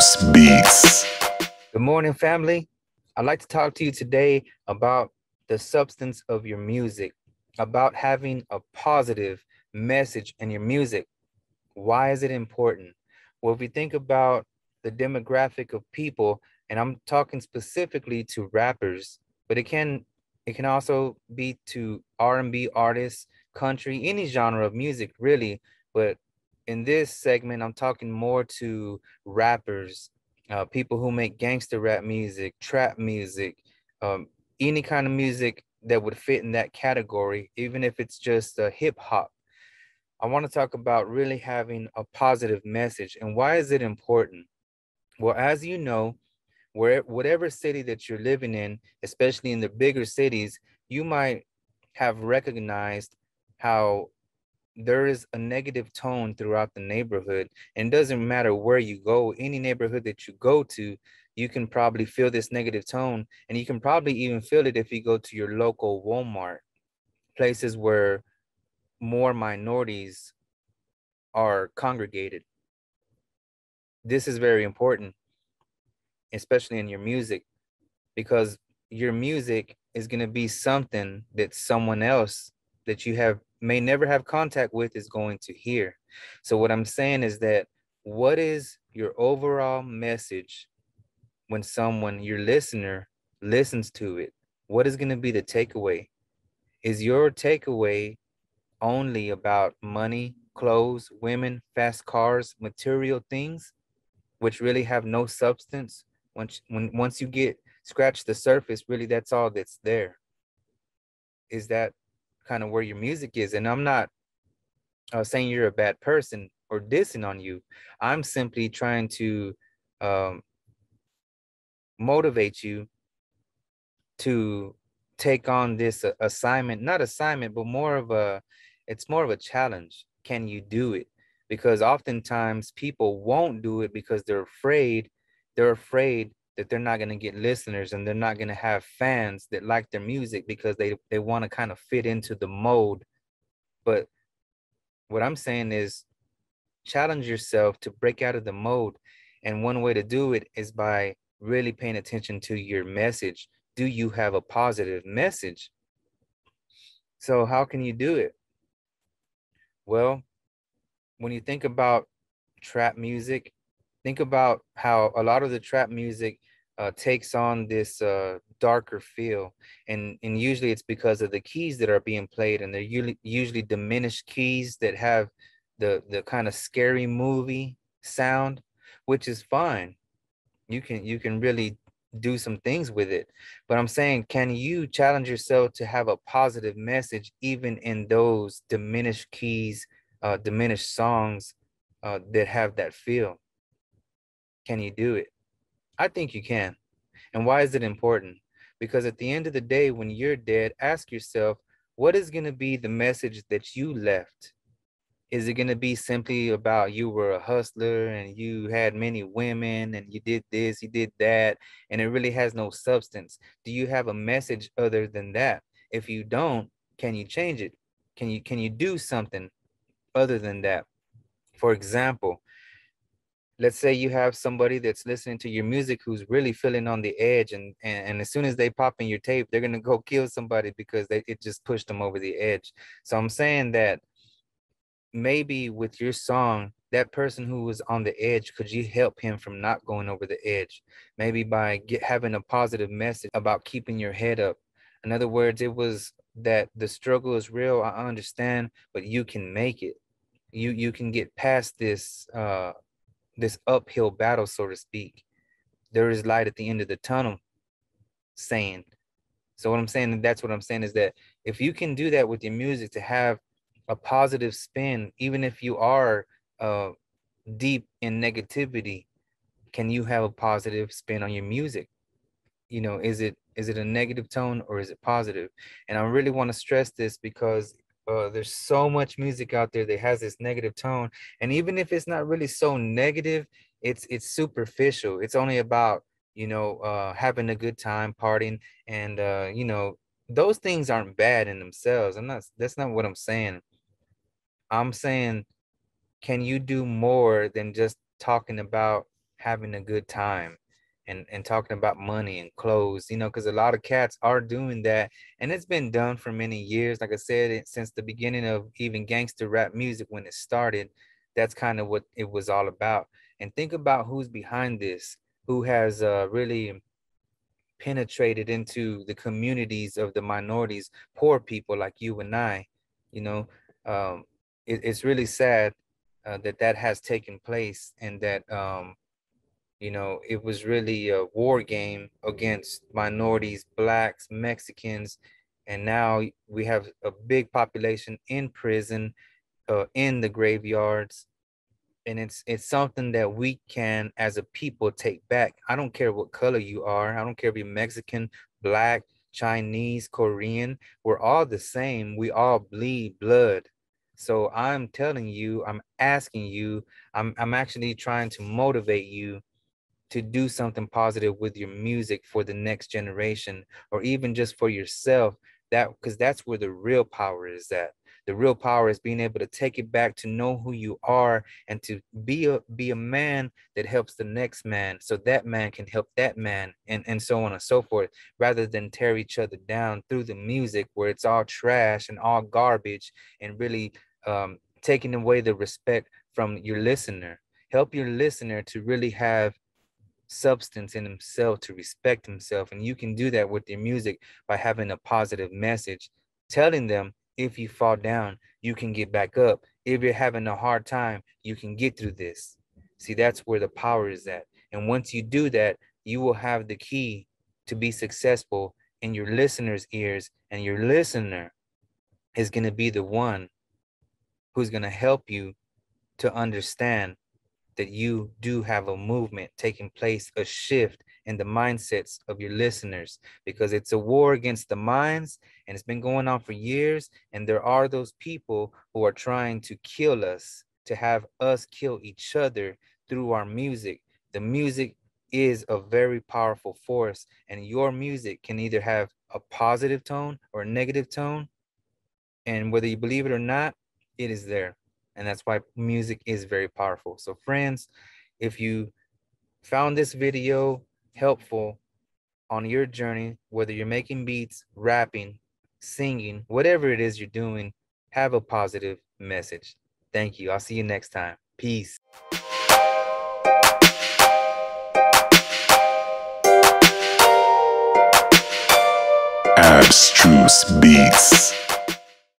Khaos Beats. Good morning, family. I'd like to talk to you today about the substance of your music, about having a positive message in your music. Why is it important? Well, if we think about the demographic of people, and I'm talking specifically to rappers, but it can also be to R&B artists, country, any genre of music, really. But in this segment, I'm talking more to rappers, people who make gangster rap music, trap music, um, any kind of music that would fit in that category, even if it's just hip hop. I want to talk about really having a positive message. And why is it important? Well, as you know, whatever city that you're living in, especially in the bigger cities, you might have recognized how there is a negative tone throughout the neighborhood. And it doesn't matter where you go, any neighborhood that you go to, you can probably feel this negative tone. And you can probably even feel it if you go to your local Walmart, places where more minorities are congregated. This is very important, especially in your music, because your music is going to be something that someone else that you have may never have contact with is going to hear. So what I'm saying is that, what is your overall message when someone, your listener, listens to it? What is going to be the takeaway? Is your takeaway only about money, clothes, women, fast cars, material things, which really have no substance? Once you get scratch the surface, really that's all that's there. Is that kind of where your music is? And I'm not saying you're a bad person or dissing on you. I'm simply trying to um, motivate you to take on this assignment, not assignment, but more of a, it's more of a challenge. Can you do it? Because oftentimes people won't do it because they're afraid that they're not going to get listeners, and they're not going to have fans that like their music because they want to kind of fit into the mold. But what I'm saying is, challenge yourself to break out of the mode. And one way to do it is by really paying attention to your message. Do you have a positive message? So how can you do it? Well, when you think about trap music, think about how a lot of the trap music takes on this darker feel, and usually it's because of the keys that are being played, and they're usually diminished keys that have the kind of scary movie sound, which is fine. You can really do some things with it. But I'm saying, can you challenge yourself to have a positive message even in those diminished keys, diminished songs that have that feel? Can you do it? I think you can. And why is it important? Because at the end of the day, when you're dead, ask yourself, what is going to be the message that you left? Is it going to be simply about you were a hustler and you had many women and you did this, you did that, and it really has no substance? Do you have a message other than that? If you don't, can you change it? Can you do something other than that? For example, let's say you have somebody that's listening to your music who's really feeling on the edge, and as soon as they pop in your tape, they're going to go kill somebody because it just pushed them over the edge. So I'm saying that maybe with your song, that person who was on the edge, could you help him from not going over the edge? Maybe by having a positive message about keeping your head up. In other words, it was that the struggle is real, I understand, but you can make it. You can get past this uphill battle, so to speak. There is light at the end of the tunnel, saying. So what I'm saying, and that's what I'm saying, is that if you can do that with your music, to have a positive spin, even if you are uh, deep in negativity, can you have a positive spin on your music? Is it a negative tone or is it positive? And I really want to stress this because there's so much music out there that has this negative tone, and even if it's not really so negative, it's superficial. It's only about having a good time, partying, and those things aren't bad in themselves. That's not what I'm saying. I'm saying, can you do more than just talking about having a good time and talking about money and clothes, you know, because a lot of cats are doing that. And it's been done for many years. Like I said, since the beginning of even gangster rap music, when it started, that's kind of what it was all about. And think about who's behind this, who has really penetrated into the communities of the minorities, poor people like you and I. You know, it's really sad that that has taken place, and that you know, it was really a war game against minorities, blacks, Mexicans, and now we have a big population in prison, in the graveyards, and it's something that we can as a people take back. I don't care what color you are. I don't care if you're Mexican, black, Chinese, Korean. We're all the same. We all bleed blood. So I'm telling you, I'm asking you, I'm actually trying to motivate you to do something positive with your music for the next generation, or even just for yourself. That, because that's where the real power is at. The real power is being able to take it back, to know who you are, and to be a man that helps the next man, so that man can help that man, and so on and so forth, rather than tear each other down through the music where it's all trash and all garbage, and really taking away the respect from your listener. Help your listener to really have substance in himself, to respect himself. And you can do that with your music by having a positive message, telling them if you fall down, you can get back up. If you're having a hard time, you can get through this. See, that's where the power is at. And once you do that, you will have the key to be successful in your listener's ears, and your listener is going to be the one who's going to help you to understand that you do have a movement taking place, a shift in the mindsets of your listeners, because it's a war against the minds, and it's been going on for years. And there are those people who are trying to kill us, to have us kill each other through our music. The music is a very powerful force, and your music can either have a positive tone or a negative tone. And whether you believe it or not, it is there. And that's why music is very powerful. So friends, if you found this video helpful on your journey, whether you're making beats, rapping, singing, whatever it is you're doing, have a positive message. Thank you. I'll see you next time. Peace. Abstruse Beats.